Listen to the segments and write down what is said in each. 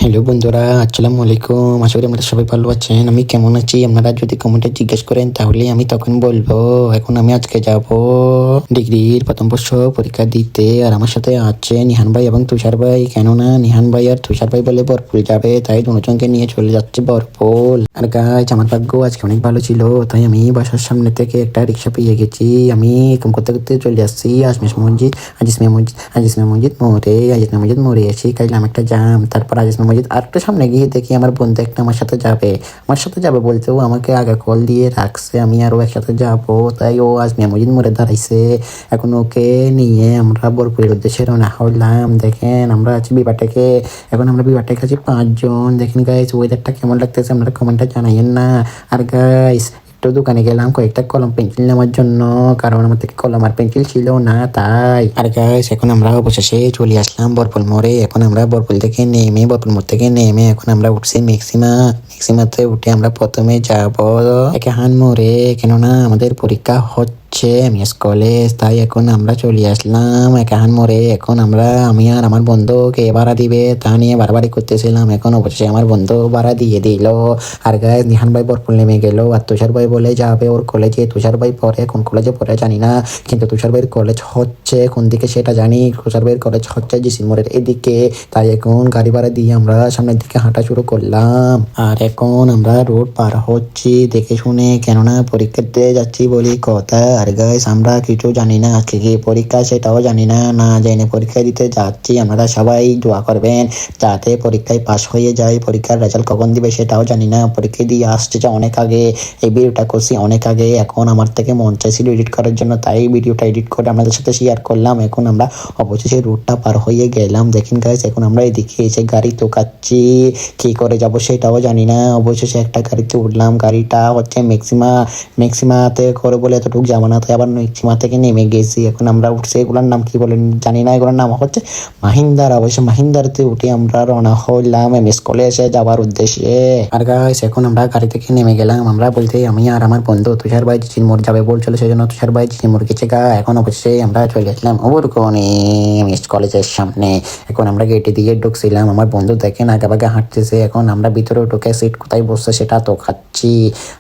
Hello বন্ধুরা, আসসালামু আলাইকুম। আশা করি আপনারা সবাই ভালো আছেন। আমি কেমন আছি আপনারা যদি কমেন্টে জিজ্ঞেস করেন তাহলে আমি তখন বলবো। এখন আমি আজকে যাব ডিগ্রির প্রথম বর্ষ পরীক্ষা দিতে, আর আমার সাথে আছে নিহান ভাই এবং তুষার ভাই। কেননা নিহান ভাই আর তুষার ভাই বলে বরপুল যাবে, তাই দুজনকে নিয়ে চলে যাচ্ছে বরপুল। আর গাইজ আমার ভাগ্য আজকে অনেক ভালো ছিল, তাই আমি বাসার সামনে থেকে একটা রিক্সা পেয়ে গেছি। আমি এরকম করতে করতে চলে আসছি আজিসমে মসজিদ মোড়ে এসে খাইলাম একটা জাম। তারপর আজিসমে মসজিদ আর একটু সামনে গিয়ে দেখি আমার বন্ধু একটা আমার সাথে যাবে বলতে ও আমাকে আগে কল দিয়ে রাখছে, আমি আরও একসাথে যাবো। তাই ও আজিসমে মসজিদ মোড়ে দাঁড়াইছে। এখন ওকে নিয়ে আমরা বোলপুরের উদ্দেশ্যে রওনা হলাম। দেখেন আমরা আছি বিবারটেকে। এখন আমরা বিবারটেকে আছি 5 জন। দেখেন গাইস ওয়েদারটা কেমন লাগতেছে আপনারা কমেন্টে জানাইয়েন না। আর গাইস একটু দোকানে গেলাম কয়েকটা কলম পেন্সিল নেওয়ার জন্য, কারণ আমার থেকে কলম আর পেন্সিল ছিল না তাই। আর গাইস এখন আমরা অবশেষে চলে আসলাম বরপুল মোড়ে। এখন আমরা বরপুল মোড় থেকে নেমে এখন আমরা উঠছি ম্যাক্সিমাতে উঠে আমরা প্রথমে যাব একাহান মোড়ে, কেননা আমাদের পরীক্ষা হচ্ছে এমএস কলেজ। তাই এখন আমরা চলে আসলাম একাহান মোড়ে। এখন আমি আর আমার বন্ধু কে ভাড়া দিবে তা নিয়ে বাড়াবাড়ি করতেছিলাম। এখন অবশ্যই আমার বন্ধু ভাড়া দিয়ে দিল। আর গায়ে নিহান ভাই বরপুল নেমে গেল, আর তুষার ভাই বলে যাবে ওর কলেজে। তুষার ভাই পরে কোন কলেজে পড়ে জানি না, কিন্তু তুষার ভাইয়ের কলেজ হচ্ছে কোন দিকে সেটা জানি। তুষার ভাইয়ের কলেজ হচ্ছে জিসি মোড়ের এদিকে। তাই এখন গাড়ি ভাড়া দিয়ে আমরা সামনের দিকে হাঁটা শুরু করলাম। আর এখন আমরা রোড পার হচ্ছি দেখে শুনে, কেননা পরীক্ষা দিয়ে যাচ্ছি বলি কথা। আর গাইস আমরা কিছু জানি না আজকে কি পরীক্ষা সেটাও জানি না, না জেনে পরীক্ষা দিতে যাচ্ছি। আপনারা সবাই দোয়া করবেন যাতে পরীক্ষায় পাস হয়ে যায়। পরীক্ষার রেজাল্ট কখন দিবে সেটাও জানি না। পরীক্ষা দিয়ে আসছে অনেক আগে, এই ভিডিওটা করছি অনেক আগে। এখন আমার থেকে মন চাইছিল এডিট করার জন্য, তাই ভিডিওটা এডিট করে আপনাদের সাথে শেয়ার করলাম। এখন আমরা অবশেষে রোডটা পার হয়ে গেলাম। দেখেন গাইস এখন আমরা এদিকে এসে গাড়ি তোকাচ্ছি, কি করে যাব সেটাও জানি না। অবশেষে একটা গাড়িতে উঠলাম, গাড়িটা হচ্ছে ম্যাক্সিমাতে করে বলে এতটুকু যাবো না, তাই আবার ম্যাক্সিমা থেকে নেমে গেছি। এখন আমরা উঠছি, এগুলোর নাম কি বলেন জানি না, এগুলোর নাম হচ্ছে মাহিন্দার। অবশ্য মাহিন্দারতে উঠে আমরা রওনা হলাম এমএস কলেজে যাওয়ার উদ্দেশ্যে। আর গাইস এখন আমরা গাড়ি থেকে নেমে গেলাম। আমরা বলতে আমি আর আমার বন্ধু তুষার ভাই চিনমোড় যাবে বলছিল, সেই জন্য তুষার ভাই চিনমোড় গেছে গা। এখন অবশ্যই আমরা চলে আসলাম ওরকমই এমএস কলেজের সামনে। এখন আমরা গেটে দিয়ে ঢুকছিলাম, আমার বন্ধু দেখেন আগে ভাগে হাঁটতেছে। এখন আমরা ভিতরে ঢুকে সিট কোথায় বসছে সেটা তো খাচ্ছি।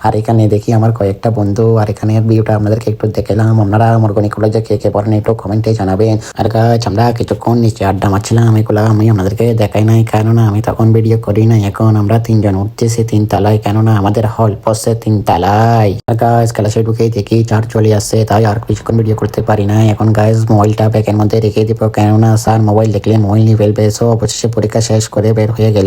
আর এখানে দেখি আমার কয়েকটা বন্ধু, আর এখানে ভিউটা আপনাদেরকে একটু দেখালাম। আপনারা মরগনি কলেজে কে কে পড়েন একটু কমেন্টে জানাবেন। আর গাছ আমরা কিছুক্ষণ নিচে আড্ডা মারছিলাম, এগুলো আমি আপনাদেরকে দেখাই নাই কেননা আমি তখন ভিডিও করি নাই। এখন আমরা 3 জন উঠতেছি 3 তলায়, কেননা আমাদের হল পড়ছে 3 তলায়। আর গাছ ক্লাসে ঢুকেই দেখি 4 চলে আসছে, তাই আর কিছুক্ষণ ভিডিও করতে পারি না। এখন গাছ মোবাইলটা ব্যাগের মধ্যে রেখে দিব, কেননা স্যার মোবাইল দেখলে মোবাইল নিয়ে ফেলবে। সো অবশেষে পরীক্ষা শেষ করে বের হয়ে গেলাম।